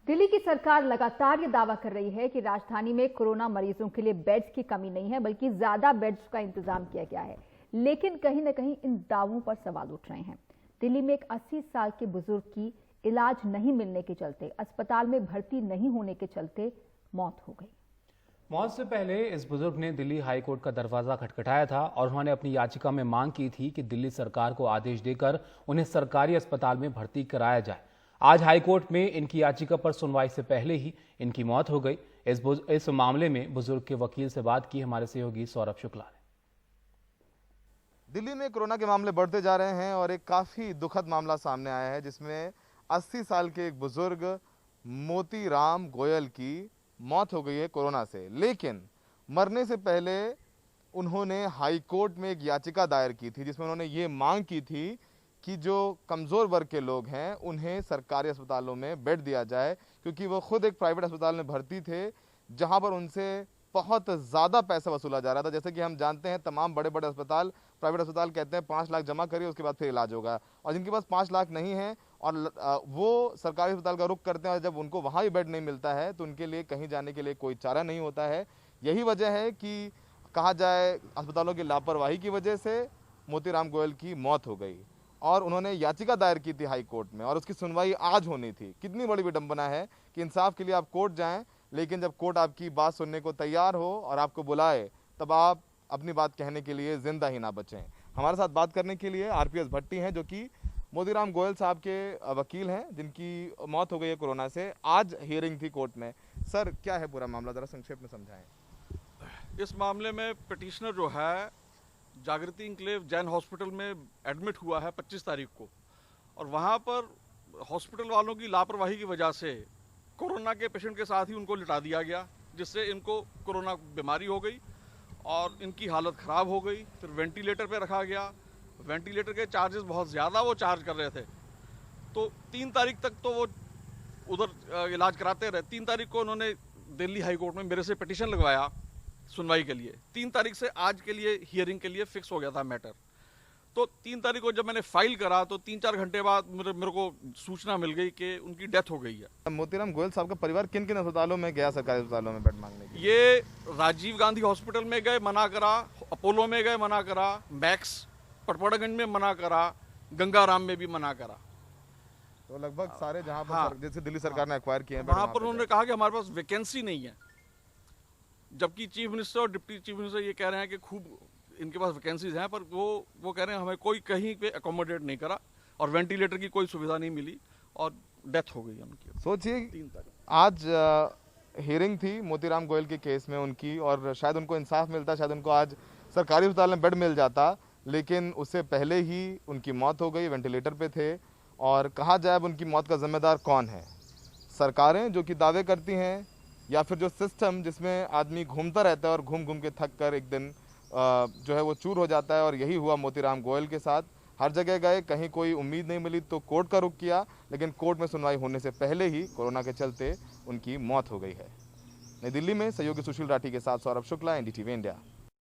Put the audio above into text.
दिल्ली की सरकार लगातार ये दावा कर रही है कि राजधानी में कोरोना मरीजों के लिए बेड्स की कमी नहीं है, बल्कि ज्यादा बेड्स का इंतजाम किया गया है। लेकिन कहीं न कहीं इन दावों पर सवाल उठ रहे हैं। दिल्ली में एक 80 साल के बुजुर्ग की इलाज नहीं मिलने के चलते, अस्पताल में भर्ती नहीं होने के चलते मौत हो गई। मौत से पहले इस बुजुर्ग ने दिल्ली हाईकोर्ट का दरवाजा खटखटाया था और उन्होंने अपनी याचिका में मांग की थी कि दिल्ली सरकार को आदेश देकर उन्हें सरकारी अस्पताल में भर्ती कराया जाए। आज हाईकोर्ट में इनकी याचिका पर सुनवाई से पहले ही इनकी मौत हो गई। इस मामले में बुजुर्ग के वकील से बात की हमारे सहयोगी सौरभ शुक्ला ने। दिल्ली में कोरोना के मामले बढ़ते जा रहे हैं और एक काफी दुखद मामला सामने आया है, जिसमें 80 साल के एक बुजुर्ग मोतीराम गोयल की मौत हो गई है कोरोना से। लेकिन मरने से पहले उन्होंने हाई कोर्ट में एक याचिका दायर की थी, जिसमें उन्होंने ये मांग की थी कि जो कमज़ोर वर्ग के लोग हैं उन्हें सरकारी अस्पतालों में बेड दिया जाए, क्योंकि वो खुद एक प्राइवेट अस्पताल में भर्ती थे जहां पर उनसे बहुत ज़्यादा पैसा वसूला जा रहा था। जैसे कि हम जानते हैं, तमाम बड़े बड़े अस्पताल, प्राइवेट अस्पताल कहते हैं 5 लाख जमा करिए उसके बाद फिर इलाज होगा, और जिनके पास 5 लाख नहीं है और वो सरकारी अस्पताल का रुख करते हैं, और जब उनको वहाँ भी बेड नहीं मिलता है तो उनके लिए कहीं जाने के लिए कोई चारा नहीं होता है। यही वजह है कि कहा जाए अस्पतालों की लापरवाही की वजह से मोतीराम गोयल की मौत हो गई और उन्होंने याचिका दायर की थी हाई कोर्ट में, और उसकी सुनवाई आज होनी थी। कितनी बड़ी विडंबना है कि इंसाफ के लिए आप कोर्ट जाएं, लेकिन जब कोर्ट आपकी बात सुनने को तैयार हो और आपको बुलाए तब आप अपनी बात कहने के लिए जिंदा ही ना बचें। हमारे साथ बात करने के लिए आरपीएस भट्टी हैं, जो कि मोतीराम गोयल साहब के वकील हैं, जिनकी मौत हो गई है कोरोना से। आज हियरिंग थी कोर्ट में। सर, क्या है पूरा मामला, जरा संक्षेप में समझाएं। इस मामले में पिटिशनर जो है जागृति इंक्लेव जैन हॉस्पिटल में एडमिट हुआ है 25 तारीख को, और वहाँ पर हॉस्पिटल वालों की लापरवाही की वजह से कोरोना के पेशेंट के साथ ही उनको लिटा दिया गया, जिससे इनको कोरोना बीमारी हो गई और इनकी हालत ख़राब हो गई। फिर वेंटिलेटर पे रखा गया। वेंटिलेटर के चार्जेस बहुत ज़्यादा वो चार्ज कर रहे थे, तो 3 तारीख तक तो वो उधर इलाज कराते रहे। 3 तारीख को उन्होंने दिल्ली हाई कोर्ट में मेरे से पिटिशन लगवाया सुनवाई के लिए। 3 तारीख से आज के लिए हियरिंग के लिए फिक्स हो गया था मैटर। तो 3 तारीख को जब मैंने फाइल करा तो 3-4 घंटे बाद मेरे को सूचना मिल गई कि उनकी डेथ हो गई है। मोतीराम गोयल साहब का परिवार किन किन अस्पतालों में गया सरकारी अस्पतालों में बेड मांगने के लिए? ये राजीव गांधी हॉस्पिटल में गए, मना करा। अपोलो में गए, मना करा। मैक्स पटवाड़ागंज में मना करा। गंगाराम में भी मना करा। तो लगभग सारे जहां पर हाँ, जैसे दिल्ली सरकार ने एक्वायर किए हैं, वहां पर उन्होंने कहा कि हमारे पास वैकेंसी नहीं है, जबकि चीफ मिनिस्टर और डिप्टी चीफ मिनिस्टर ये कह रहे हैं कि खूब इनके पास वैकेंसीज हैं, पर वो कह रहे हैं हमें कोई कहीं पे अकोमोडेट नहीं करा और वेंटिलेटर की कोई सुविधा नहीं मिली और डेथ हो गई उनकी। सोचिए, 3 तारीख आज हियरिंग थी मोतीराम गोयल के केस में उनकी, और शायद उनको इंसाफ मिलता, शायद उनको आज सरकारी अस्पताल में बेड मिल जाता, लेकिन उससे पहले ही उनकी मौत हो गई। वेंटिलेटर पे थे। और कहा जाए अब उनकी मौत का जिम्मेदार कौन है? सरकारें जो कि दावे करती हैं, या फिर जो सिस्टम जिसमें आदमी घूमता रहता है और घूम घूम के थक कर एक दिन जो है वो चूर हो जाता है। और यही हुआ मोतीराम गोयल के साथ। हर जगह गए, कहीं कोई उम्मीद नहीं मिली तो कोर्ट का रुख किया, लेकिन कोर्ट में सुनवाई होने से पहले ही कोरोना के चलते उनकी मौत हो गई है। नई दिल्ली में सहयोगी सुशील राठी के साथ सौरभ शुक्ला, एनडीटीवी इंडिया।